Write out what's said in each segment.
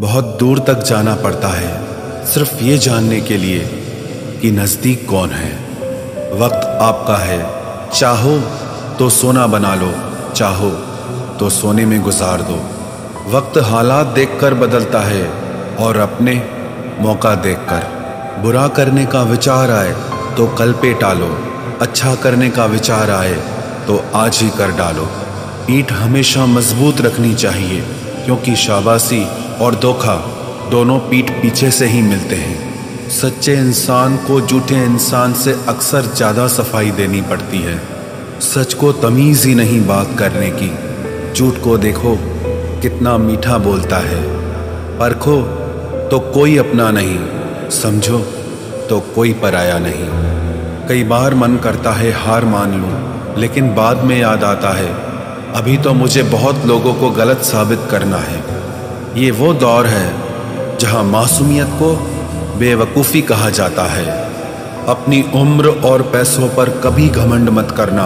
बहुत दूर तक जाना पड़ता है सिर्फ ये जानने के लिए कि नज़दीक कौन है। वक्त आपका है, चाहो तो सोना बना लो, चाहो तो सोने में गुजार दो। वक्त हालात देखकर बदलता है और अपने मौका देखकर। बुरा करने का विचार आए तो कल पे टालो, अच्छा करने का विचार आए तो आज ही कर डालो। पीठ हमेशा मजबूत रखनी चाहिए क्योंकि शाबाशी और धोखा दोनों पीठ पीछे से ही मिलते हैं। सच्चे इंसान को झूठे इंसान से अक्सर ज़्यादा सफाई देनी पड़ती है। सच को तमीज़ ही नहीं बात करने की। झूठ को देखो कितना मीठा बोलता है। परखो तो कोई अपना नहीं, समझो तो कोई पराया नहीं। कई बार मन करता है हार मान लूं, लेकिन बाद में याद आता है अभी तो मुझे बहुत लोगों को गलत साबित करना है। ये वो दौर है जहां मासूमियत को बेवकूफ़ी कहा जाता है। अपनी उम्र और पैसों पर कभी घमंड मत करना,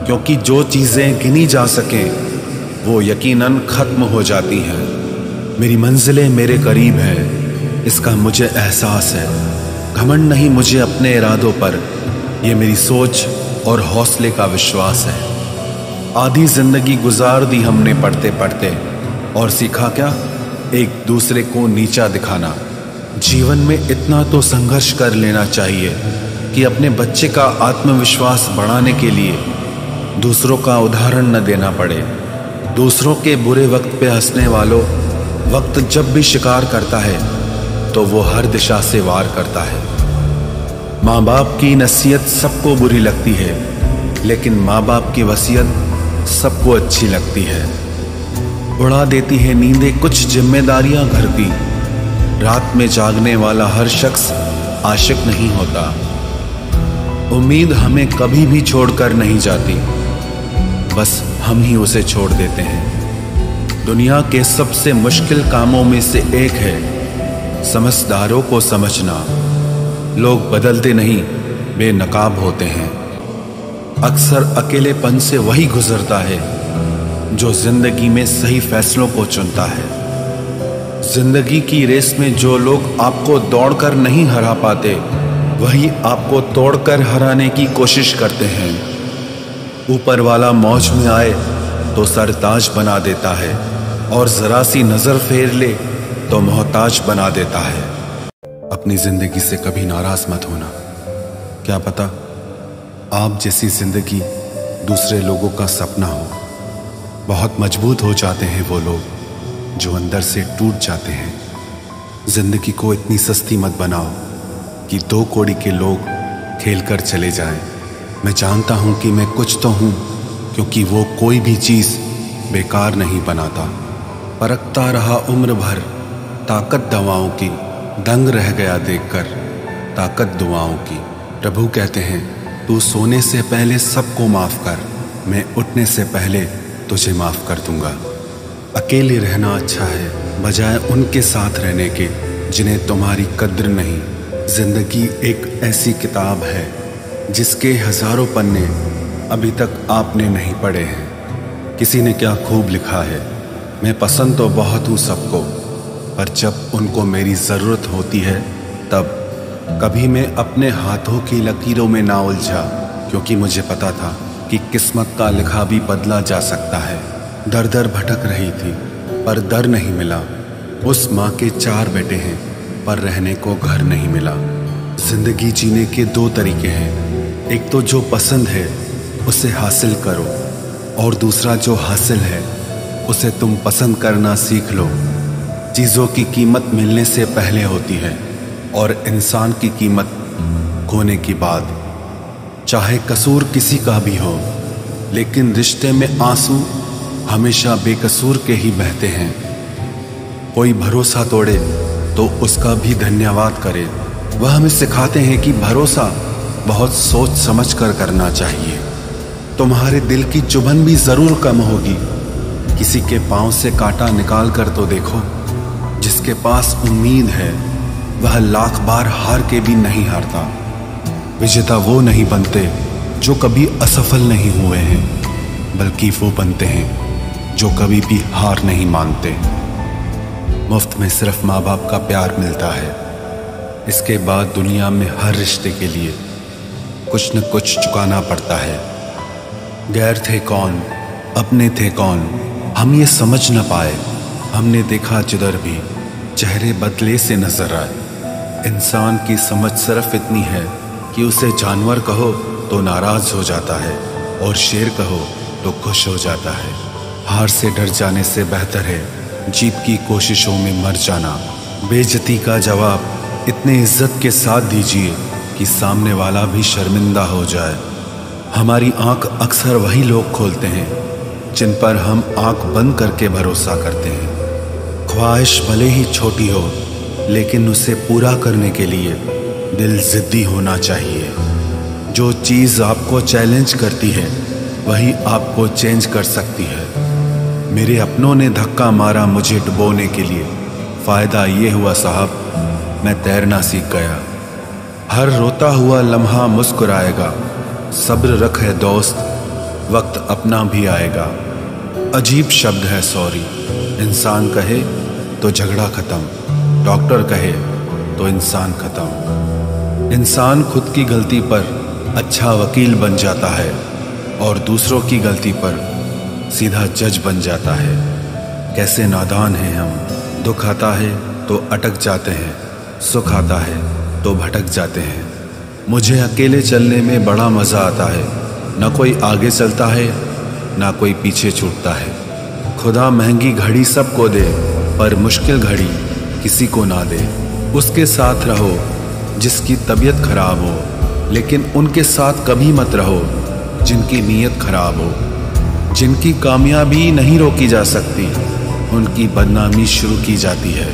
क्योंकि जो चीज़ें गिनी जा सकें वो यकीनन ख़त्म हो जाती हैं। मेरी मंजिलें मेरे करीब है, इसका मुझे एहसास है। घमंड नहीं मुझे अपने इरादों पर, ये मेरी सोच और हौसले का विश्वास है। आधी जिंदगी गुजार दी हमने पढ़ते पढ़ते, और सीखा क्या? एक दूसरे को नीचा दिखाना। जीवन में इतना तो संघर्ष कर लेना चाहिए कि अपने बच्चे का आत्मविश्वास बढ़ाने के लिए दूसरों का उदाहरण न देना पड़े। दूसरों के बुरे वक्त पे हंसने वालों, वक्त जब भी शिकार करता है तो वो हर दिशा से वार करता है। माँ बाप की नसीहत सबको बुरी लगती है, लेकिन माँ बाप की वसीयत सबको अच्छी लगती है। उड़ा देती है नींदें कुछ जिम्मेदारियां घर की। रात में जागने वाला हर शख्स आशिक नहीं होता। उम्मीद हमें कभी भी छोड़कर नहीं जाती, बस हम ही उसे छोड़ देते हैं। दुनिया के सबसे मुश्किल कामों में से एक है समझदारों को समझना। लोग बदलते नहीं, बेनकाब होते हैं। अक्सर अकेलेपन से वही गुजरता है जो जिंदगी में सही फैसलों को चुनता है। जिंदगी की रेस में जो लोग आपको दौड़कर नहीं हरा पाते, वही आपको तोड़कर हराने की कोशिश करते हैं। ऊपर वाला मौज में आए तो सरताज बना देता है, और जरा सी नजर फेर ले तो मोहताज बना देता है। अपनी जिंदगी से कभी नाराज मत होना। क्या पता आप जैसी जिंदगी दूसरे लोगों का सपना हो। बहुत मजबूत हो जाते हैं वो लोग जो अंदर से टूट जाते हैं। जिंदगी को इतनी सस्ती मत बनाओ कि 2 कौड़ी के लोग खेल कर चले जाएं। मैं जानता हूं कि मैं कुछ तो हूं, क्योंकि वो कोई भी चीज़ बेकार नहीं बनाता। परखता रहा उम्र भर ताकत दवाओं की, दंग रह गया देखकर ताकत दुआओं की। प्रभु कहते हैं तू सोने से पहले सबको माफ़ कर, मैं उठने से पहले तुझे माफ़ कर दूंगा। अकेले रहना अच्छा है बजाय उनके साथ रहने के जिन्हें तुम्हारी कद्र नहीं। जिंदगी एक ऐसी किताब है जिसके हज़ारों पन्ने अभी तक आपने नहीं पढ़े हैं। किसी ने क्या खूब लिखा है, मैं पसंद तो बहुत हूँ सबको, पर जब उनको मेरी ज़रूरत होती है तब। कभी मैं अपने हाथों की लकीरों में ना उलझा, क्योंकि मुझे पता था कि किस्मत का लिखा भी बदला जा सकता है। दर दर भटक रही थी पर दर नहीं मिला। उस माँ के 4 बेटे हैं पर रहने को घर नहीं मिला। जिंदगी जीने के 2 तरीके हैं, एक तो जो पसंद है उसे हासिल करो, और दूसरा जो हासिल है उसे तुम पसंद करना सीख लो। चीज़ों की कीमत मिलने से पहले होती है और इंसान की कीमत खोने की बाद। चाहे कसूर किसी का भी हो, लेकिन रिश्ते में आंसू हमेशा बेकसूर के ही बहते हैं। कोई भरोसा तोड़े तो उसका भी धन्यवाद करे। वह हमें सिखाते हैं कि भरोसा बहुत सोच समझ कर करना चाहिए। तुम्हारे दिल की चुभन भी ज़रूर कम होगी। किसी के पाँव से कांटा निकाल कर तो देखो। जिसके पास उम्मीद है वह लाख बार हार के भी नहीं हारता। विजेता वो नहीं बनते जो कभी असफल नहीं हुए हैं, बल्कि वो बनते हैं जो कभी भी हार नहीं मानते। मुफ्त में सिर्फ माँ बाप का प्यार मिलता है। इसके बाद दुनिया में हर रिश्ते के लिए कुछ न कुछ चुकाना पड़ता है। गैर थे कौन, अपने थे कौन, हम ये समझ न पाए। हमने देखा जिधर भी चेहरे बदले से नजर आए। इंसान की समझ सिर्फ इतनी है कि उसे जानवर कहो तो नाराज हो जाता है और शेर कहो तो खुश हो जाता है। हार से डर जाने से बेहतर है जीत की कोशिशों में मर जाना। बेइज्जती का जवाब इतने इज्जत के साथ दीजिए कि सामने वाला भी शर्मिंदा हो जाए। हमारी आंख अक्सर वही लोग खोलते हैं जिन पर हम आंख बंद करके भरोसा करते हैं। ख्वाहिश भले ही छोटी हो, लेकिन उसे पूरा करने के लिए दिल जिद्दी होना चाहिए। जो चीज़ आपको चैलेंज करती है वही आपको चेंज कर सकती है। मेरे अपनों ने धक्का मारा मुझे डुबोने के लिए, फ़ायदा ये हुआ साहब मैं तैरना सीख गया। हर रोता हुआ लम्हा मुस्कुराएगा, सब्र रख है दोस्त, वक्त अपना भी आएगा। अजीब शब्द है सॉरी, इंसान कहे तो झगड़ा खत्म, डॉक्टर कहे तो इंसान खत्म। इंसान खुद की गलती पर अच्छा वकील बन जाता है और दूसरों की गलती पर सीधा जज बन जाता है। कैसे नादान हैं हम। दुख आता है तो अटक जाते हैं, सुख आता है तो भटक जाते हैं। मुझे अकेले चलने में बड़ा मज़ा आता है। ना कोई आगे चलता है ना कोई पीछे छूटता है। खुदा महंगी घड़ी सबको दे पर मुश्किल घड़ी किसी को ना दे। उसके साथ रहो जिसकी तबीयत खराब हो, लेकिन उनके साथ कभी मत रहो जिनकी नीयत खराब हो। जिनकी कामयाबी नहीं रोकी जा सकती उनकी बदनामी शुरू की जाती है।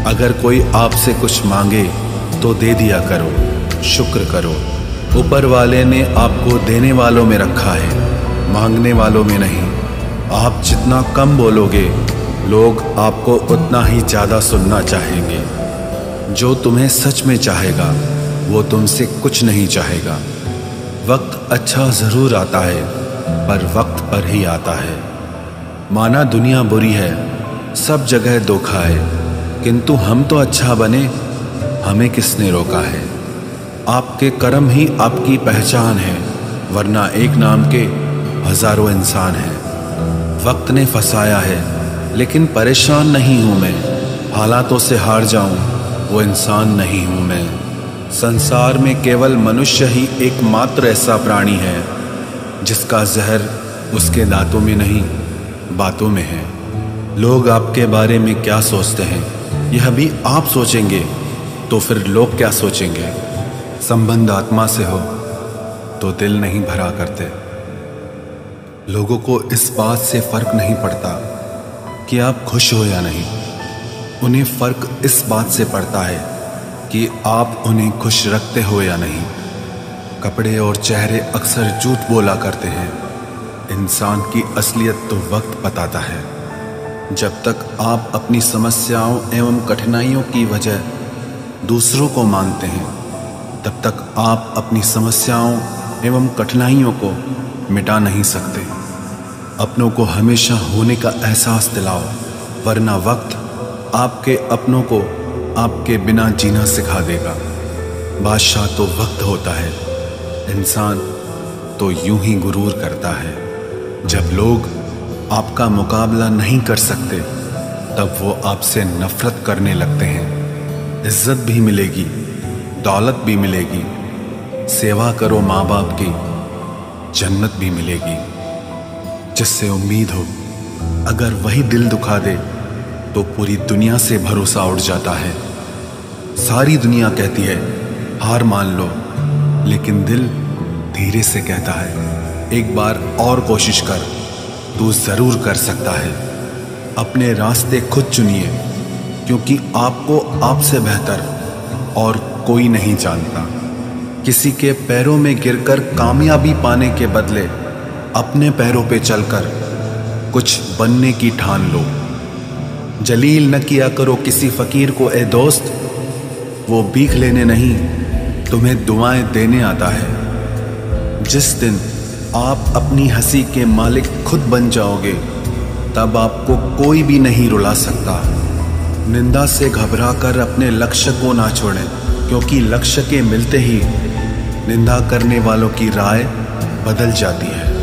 अगर कोई आपसे कुछ मांगे तो दे दिया करो, शुक्र करो। ऊपर वाले ने आपको देने वालों में रखा है, मांगने वालों में नहीं। आप जितना कम बोलोगे लोग आपको उतना ही ज़्यादा सुनना चाहेंगे। जो तुम्हें सच में चाहेगा वो तुमसे कुछ नहीं चाहेगा। वक्त अच्छा ज़रूर आता है पर वक्त पर ही आता है। माना दुनिया बुरी है, सब जगह धोखा है, किंतु हम तो अच्छा बने, हमें किसने रोका है। आपके कर्म ही आपकी पहचान है, वरना एक नाम के हजारों इंसान हैं। वक्त ने फंसाया है लेकिन परेशान नहीं हूँ मैं। हालातों से हार जाऊँ वो इंसान नहीं हूँ मैं। संसार में केवल मनुष्य ही एकमात्र ऐसा प्राणी है जिसका जहर उसके दांतों में नहीं बातों में है। लोग आपके बारे में क्या सोचते हैं यह भी आप सोचेंगे तो फिर लोग क्या सोचेंगे। संबंध आत्मा से हो तो दिल नहीं भरा करते। लोगों को इस बात से फर्क नहीं पड़ता कि आप खुश हो या नहीं, उन्हें फर्क इस बात से पड़ता है कि आप उन्हें खुश रखते हो या नहीं। कपड़े और चेहरे अक्सर झूठ बोला करते हैं, इंसान की असलियत तो वक्त बताता है। जब तक आप अपनी समस्याओं एवं कठिनाइयों की वजह दूसरों को मानते हैं तब तक आप अपनी समस्याओं एवं कठिनाइयों को मिटा नहीं सकते। अपनों को हमेशा होने का एहसास दिलाओ, वरना वक्त आपके अपनों को आपके बिना जीना सिखा देगा। बादशाह तो वक्त होता है, इंसान तो यूं ही गुरूर करता है। जब लोग आपका मुकाबला नहीं कर सकते तब वो आपसे नफरत करने लगते हैं। इज्जत भी मिलेगी, दौलत भी मिलेगी, सेवा करो माँ बाप की, जन्नत भी मिलेगी। जिससे उम्मीद हो अगर वही दिल दुखा दे तो पूरी दुनिया से भरोसा उड़ जाता है। सारी दुनिया कहती है हार मान लो, लेकिन दिल धीरे से कहता है एक बार और कोशिश कर, तू जरूर कर सकता है। अपने रास्ते खुद चुनिए, क्योंकि आपको आपसे बेहतर और कोई नहीं जानता। किसी के पैरों में गिरकर कामयाबी पाने के बदले अपने पैरों पे चलकर कुछ बनने की ठान लो। जलील न किया करो किसी फकीर को ए दोस्त, वो भीख लेने नहीं तुम्हें दुआएं देने आता है। जिस दिन आप अपनी हंसी के मालिक खुद बन जाओगे तब आपको कोई भी नहीं रुला सकता। निंदा से घबराकर अपने लक्ष्य को ना छोड़ें, क्योंकि लक्ष्य के मिलते ही निंदा करने वालों की राय बदल जाती है।